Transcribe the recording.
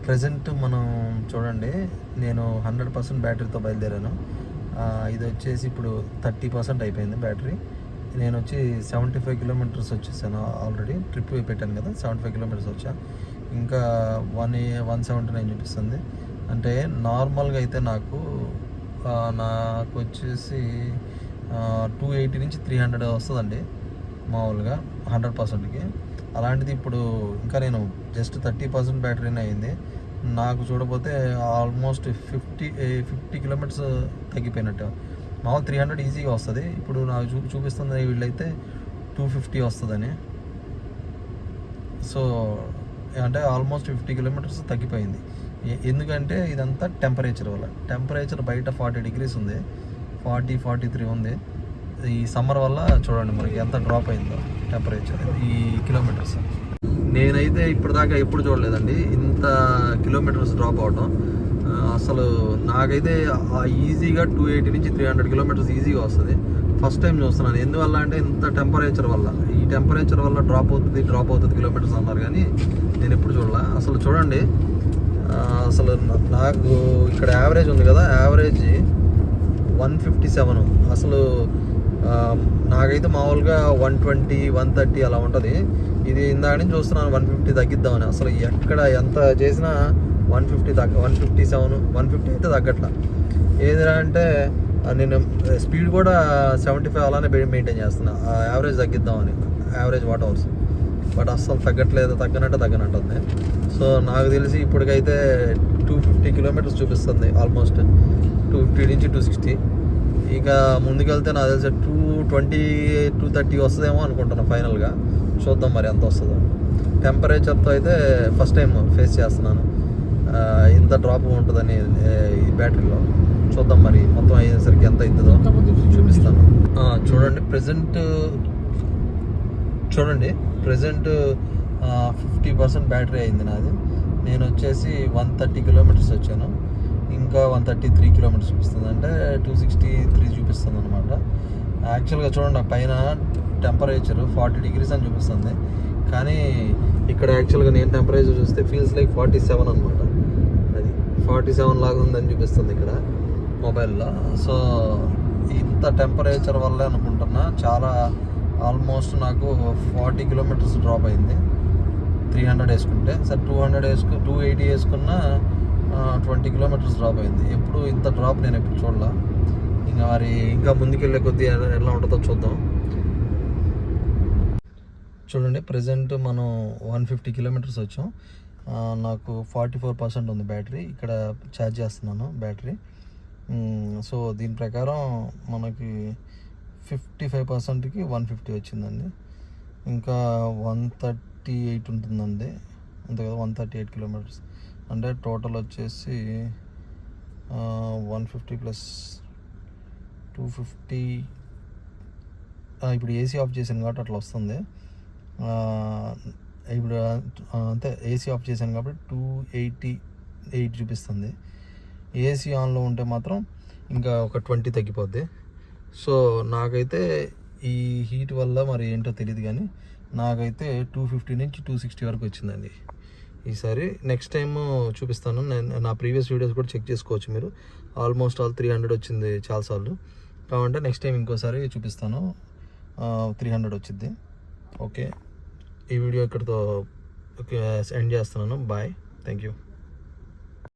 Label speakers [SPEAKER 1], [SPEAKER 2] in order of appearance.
[SPEAKER 1] Present మనం చూడండి, నేను 100% బ్యాటరీతో బయలుదేరాను. ఇది వచ్చేసి ఇప్పుడు 30% అయిపోయింది బ్యాటరీ. నేను వచ్చి 75 కిలోమీటర్స్ వచ్చేసాను ఆల్రెడీ. ట్రిప్ పెట్టాను కదా, 75 కిలోమీటర్స్ వచ్చా. ఇంకా 179 చూపిస్తుంది. అంటే నార్మల్గా అయితే నాకు వచ్చేసి 280 నుంచి 300 వస్తుందండి మామూలుగా 100%కి. అలాంటిది ఇప్పుడు ఇంకా నేను జస్ట్ 30% బ్యాటరీనే అయింది. నాకు చూడబోతే ఆల్మోస్ట్ 50 కిలోమీటర్స్ తగ్గిపోయినట్టు. మామూలు 300 ఈజీగా వస్తుంది. ఇప్పుడు నాకు చూపిస్తుంది వీళ్ళైతే 250 వస్తుందని. సో అంటే ఆల్మోస్ట్ 50 కిలోమీటర్స్ తగ్గిపోయింది. ఎందుకంటే ఇదంతా టెంపరేచర్ వల్ల. టెంపరేచర్ బయట 40 డిగ్రీస్ ఉంది, 43 ఉంది. ఈ సమ్మర్ వల్ల చూడండి మనకి ఎంత డ్రాప్ అయిందో టెంపరేచర్ ఈ కిలోమీటర్స్. నేనైతే ఇప్పటిదాకా ఎప్పుడు చూడలేదండి ఇంత కిలోమీటర్స్ డ్రాప్ అవడం. అసలు నాకైతే ఈజీగా 280 నుంచి 300 కిలోమీటర్స్ ఈజీగా వస్తుంది. ఫస్ట్ టైం చూస్తున్నాను. ఎందువల్ల అంటే ఇంత టెంపరేచర్ వల్ల. ఈ టెంపరేచర్ వల్ల డ్రాప్ అవుతుంది కిలోమీటర్స్ అన్నారు, కానీ నేను ఎప్పుడు చూడలే. అసలు చూడండి, అసలు నాకు ఇక్కడ యావరేజ్ ఉంది కదా, యావరేజ్ 157. అసలు నాకైతే మామూలుగా 120, 130 అలా ఉంటుంది. ఇది ఇందాక నుంచి చూస్తున్నాను 150 తగ్గిద్దామని. అసలు ఎక్కడ ఎంత చేసినా 157, 150 అయితే తగ్గట్లా. ఏదిరా అంటే నేను స్పీడ్ కూడా 75 అలానే మెయింటైన్ చేస్తున్నా, యావరేజ్ తగ్గిద్దామని, యావరేజ్ వాట్ అవర్స్. బట్ అస్సలు తగ్గనట్టుంది. సో నాకు తెలిసి ఇప్పటికైతే 250 కిలోమీటర్స్ చూపిస్తుంది ఆల్మోస్ట్. 250 నుంచి 260. ఇక ముందుకెళ్తే నాకు తెలిసి 220, 230 వస్తుందేమో అనుకుంటున్నాను ఫైనల్గా. చూద్దాం మరి ఎంత వస్తుందో. టెంపరేచర్తో అయితే ఫస్ట్ టైం ఫేస్ చేస్తున్నాను ఇంత డ్రాప్ ఉంటుందని ఈ బ్యాటరీలో. చూద్దాం మరి మొత్తం అయ్యేసరికి ఎంత అవుతుందో చూపిస్తాను. చూడండి ప్రజెంట్ 50% బ్యాటరీ అయింది నాది. నేను వచ్చేసి 130 కిలోమీటర్స్ వచ్చాను. ఇంకా 133 కిలోమీటర్స్ చూపిస్తుంది, అంటే 263 చూపిస్తుంది అనమాట. యాక్చువల్గా చూడండి పైన టెంపరేచర్ 40 డిగ్రీస్ అని చూపిస్తుంది, కానీ ఇక్కడ యాక్చువల్గా నేను టెంపరేచర్ చూస్తే ఫీల్స్ లైక్ 47 అనమాట. అది 47 లాగా ఉందని చూపిస్తుంది ఇక్కడ మొబైల్లో. సో ఇంత టెంపరేచర్ వల్లే అనుకుంటున్నా చాలా ఆల్మోస్ట్ నాకు 40 కిలోమీటర్స్ డ్రాప్ అయింది 300 వేసుకుంటే. సార్ 280 వేసుకున్నా 20 కిలోమీటర్స్ డ్రాప్ అయింది. ఎప్పుడు ఇంత డ్రాప్ నేను ఎప్పుడు చూడలా. ఇంకా ముందుకెళ్ళే కొద్దీ ఎలా ఉంటుందో చూద్దాం. చూడండి ప్రజెంట్ మనం 150 కిలోమీటర్స్ వచ్చాం. నాకు 44% ఉంది బ్యాటరీ. ఇక్కడ ఛార్జ్ చేస్తున్నాను బ్యాటరీ. సో దీని ప్రకారం మనకి 55%కి 150 వచ్చిందండి. ఇంకా 138 ఉంటుందండి, అంతే కదా. 138 కిలోమీటర్స్ అంటే టోటల్ వచ్చేసి 150 ప్లస్ 250. ఇప్పుడు ఏసీ ఆఫ్ చేశాను కాబట్టి అట్లా వస్తుంది. ఇప్పుడు అంతే, ఏసీ ఆఫ్ చేశాను కాబట్టి 288 చూపిస్తుంది. ఏసీ ఆన్లో ఉంటే మాత్రం ఇంకా ఒక 20 తగ్గిపోద్ది. సో నాకైతే ఈ హీట్ వల్ల మరి ఏంటో తెలియదు, కానీ నాకైతే 250 నుంచి 260 వరకు వచ్చిందండి ఈసారి. నెక్స్ట్ టైం చూపిస్తాను. నేను నా ప్రీవియస్ వీడియోస్ కూడా చెక్ చేసుకోవచ్చు మీరు. ఆల్మోస్ట్ 300 వచ్చింది చాలాసార్లు. కావాలంటే నెక్స్ట్ టైం ఇంకోసారి చూపిస్తాను, 300 వచ్చింది. ఓకే, ఈ వీడియో ఇక్కడితో ఎండ్ చేస్తున్నాను. Bye, thank you.